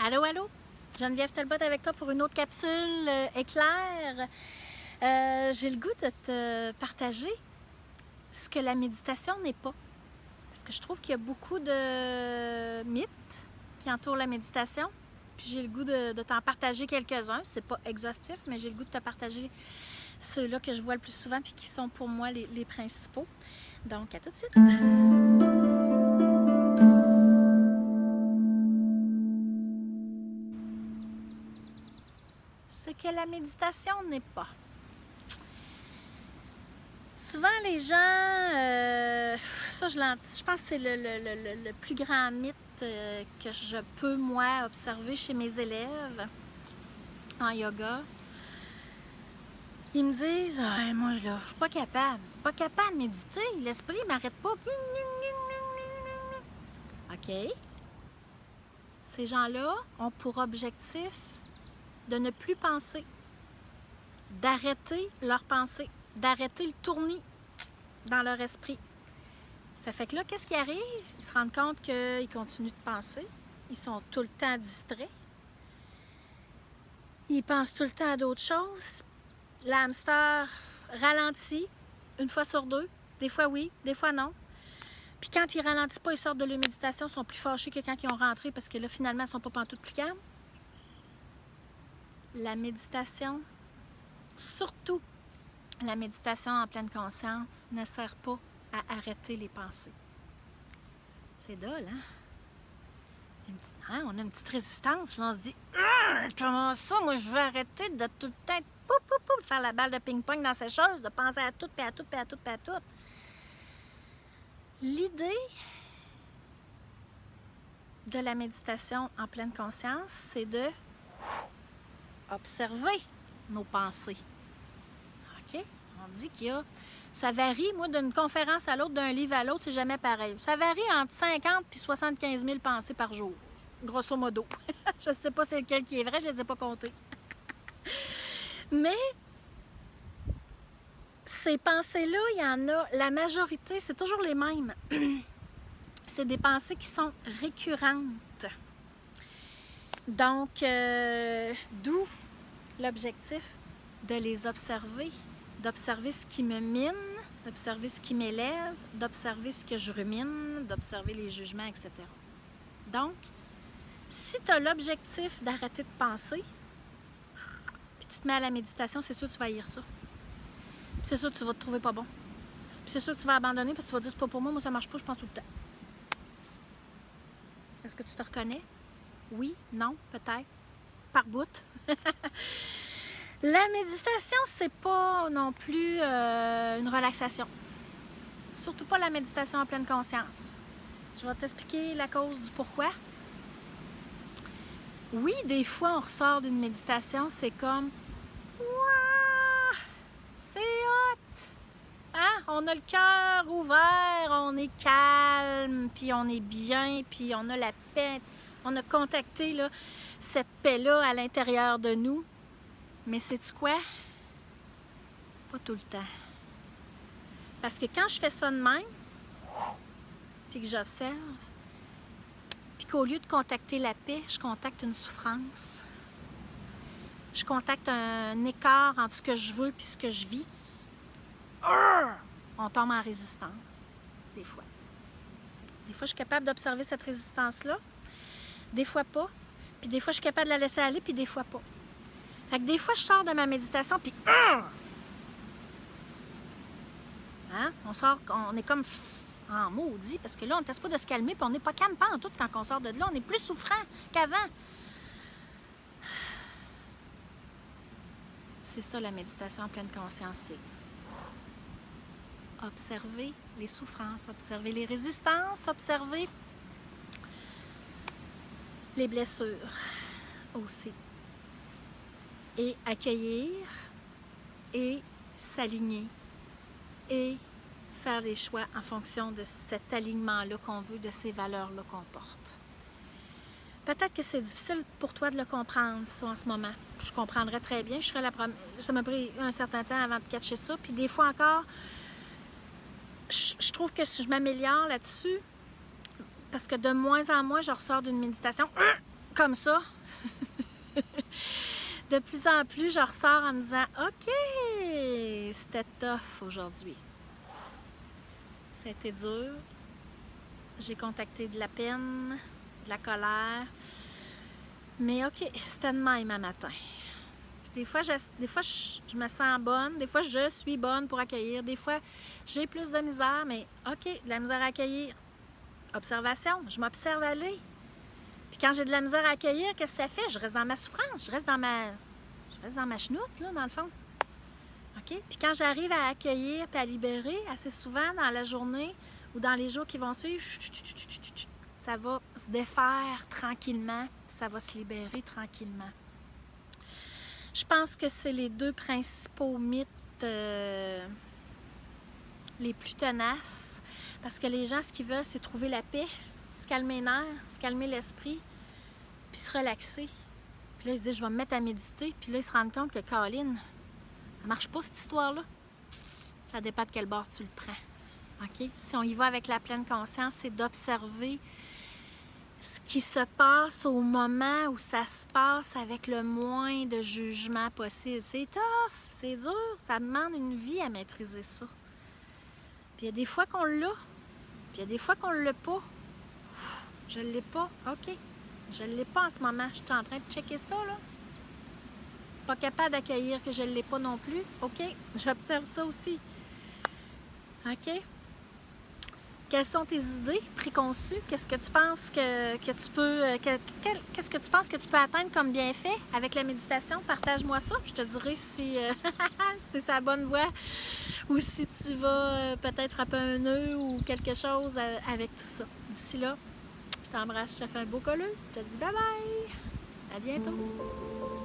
Allô, allô? Geneviève Talbot avec toi pour une autre capsule éclair. J'ai le goût de te partager ce que la méditation n'est pas. Parce que je trouve qu'il y a beaucoup de mythes qui entourent la méditation. Puis j'ai le goût de t'en partager quelques-uns. C'est pas exhaustif, mais j'ai le goût de te partager ceux-là que je vois le plus souvent puis qui sont pour moi les principaux. Donc, à tout de suite! Ce que la méditation n'est pas. Souvent, les gens, ça je pense que c'est le plus grand mythe que je peux, moi, observer chez mes élèves en yoga. Ils me disent « moi, je suis pas capable de méditer, l'esprit ne m'arrête pas. » OK. Ces gens-là ont pour objectif de ne plus penser, d'arrêter leur pensée, d'arrêter le tournis dans leur esprit. Ça fait que là, qu'est-ce qui arrive? Ils se rendent compte qu'ils continuent de penser. Ils sont tout le temps distraits. Ils pensent tout le temps à d'autres choses. L'hamster ralentit une fois sur deux. Des fois oui, des fois non. Puis quand ils ne ralentissent pas, ils sortent de leur méditation, ils sont plus fâchés que quand ils ont rentré parce que là, finalement, ils ne sont pas pantoute plus calmes. La méditation, surtout la méditation en pleine conscience, ne sert pas à arrêter les pensées. C'est dole, hein? On a une petite résistance. Là, on se dit comment ça, moi je veux arrêter de tout le temps faire la balle de ping-pong dans ces choses, de penser à tout, puis à tout, puis à tout, puis à tout. L'idée de la méditation en pleine conscience, c'est de observer nos pensées. OK? On dit qu'il y a... Ça varie, moi, d'une conférence à l'autre, d'un livre à l'autre, c'est jamais pareil. Ça varie entre 50 et 75 000 pensées par jour, grosso modo. Je ne sais pas c'est lequel qui est vrai, je ne les ai pas comptés. Mais ces pensées-là, il y en a, la majorité, c'est toujours les mêmes. C'est des pensées qui sont récurrentes. Donc, d'où l'objectif de les observer, d'observer ce qui me mine, d'observer ce qui m'élève, d'observer ce que je rumine, d'observer les jugements, etc. Donc, si tu as l'objectif d'arrêter de penser, puis tu te mets à la méditation, c'est sûr que tu vas haïr ça. Puis c'est sûr que tu vas te trouver pas bon. Puis c'est sûr que tu vas abandonner parce que tu vas dire c'est pas pour moi, moi ça marche pas, je pense tout le temps. Est-ce que tu te reconnais? Oui, non, peut-être, par bout. La méditation, c'est pas non plus une relaxation. Surtout pas la méditation en pleine conscience. Je vais t'expliquer la cause du pourquoi. Oui, des fois, on ressort d'une méditation, c'est comme « Wouah! C'est hot! Hein? On a le cœur ouvert, on est calme, puis on est bien, puis on a la paix. On a contacté là, cette paix-là à l'intérieur de nous. Mais sais-tu quoi? Pas tout le temps. Parce que quand je fais ça de même, puis que j'observe, puis qu'au lieu de contacter la paix, je contacte une souffrance. Je contacte un écart entre ce que je veux et ce que je vis. On tombe en résistance, des fois. Des fois, je suis capable d'observer cette résistance-là. Des fois pas. Puis des fois, je suis capable de la laisser aller, puis des fois pas. Fait que des fois, je sors de ma méditation, puis... Hein? On est comme en maudit, parce que là, on ne teste pas de se calmer, puis on n'est pas calme pas en tout quand on sort de là. On est plus souffrant qu'avant. C'est ça, la méditation en pleine conscience, c'est observer les souffrances, observer les résistances, observer les blessures aussi. Et accueillir et s'aligner et faire des choix en fonction de cet alignement-là qu'on veut, de ces valeurs-là qu'on porte. Peut-être que c'est difficile pour toi de le comprendre, ça, en ce moment. Je comprendrais très bien. Je serais la première. Ça m'a pris un certain temps avant de catcher ça. Puis des fois encore, je trouve que je m'améliore là-dessus parce que de moins en moins, je ressors d'une méditation. comme ça. De plus en plus, je ressors en me disant « OK, c'était tough aujourd'hui. C'était dur. J'ai contacté de la peine, de la colère. Mais OK, c'était de même à matin. » Des fois, je me sens bonne. Des fois, je suis bonne pour accueillir. Des fois, j'ai plus de misère, mais OK, de la misère à accueillir. Observation, je m'observe aller. Puis quand j'ai de la misère à accueillir, qu'est-ce que ça fait? Je reste dans ma souffrance, je reste dans ma chenoute, là, dans le fond. OK? Puis quand j'arrive à accueillir puis à libérer, assez souvent dans la journée ou dans les jours qui vont suivre, ça va se défaire tranquillement, puis ça va se libérer tranquillement. Je pense que c'est les deux principaux mythes les plus tenaces, parce que les gens, ce qu'ils veulent, c'est trouver la paix, se calmer les nerfs, se calmer l'esprit, puis se relaxer. Puis là, ils se disent, je vais me mettre à méditer, puis là, ils se rendent compte que, Caroline, ça marche pas cette histoire-là. Ça dépend de quel bord tu le prends. OK? Si on y va avec la pleine conscience, c'est d'observer ce qui se passe au moment où ça se passe avec le moins de jugement possible. C'est tough, c'est dur, ça demande une vie à maîtriser ça. Puis il y a des fois qu'on l'a, puis il y a des fois qu'on ne l'a pas. Je ne l'ai pas, OK. Je ne l'ai pas en ce moment. Je suis en train de checker ça, là. Pas capable d'accueillir que je ne l'ai pas non plus. OK, j'observe ça aussi. OK. Quelles sont tes idées préconçues? Qu'est-ce que tu penses que tu peux... qu'est-ce que tu penses que tu peux atteindre comme bienfait avec la méditation? Partage-moi ça. Je te dirai si, si tu es sur la bonne voie ou si tu vas peut-être frapper un nœud ou quelque chose avec tout ça. D'ici là, je t'embrasse, je te fais un beau colleux. Je te dis bye-bye. À bientôt.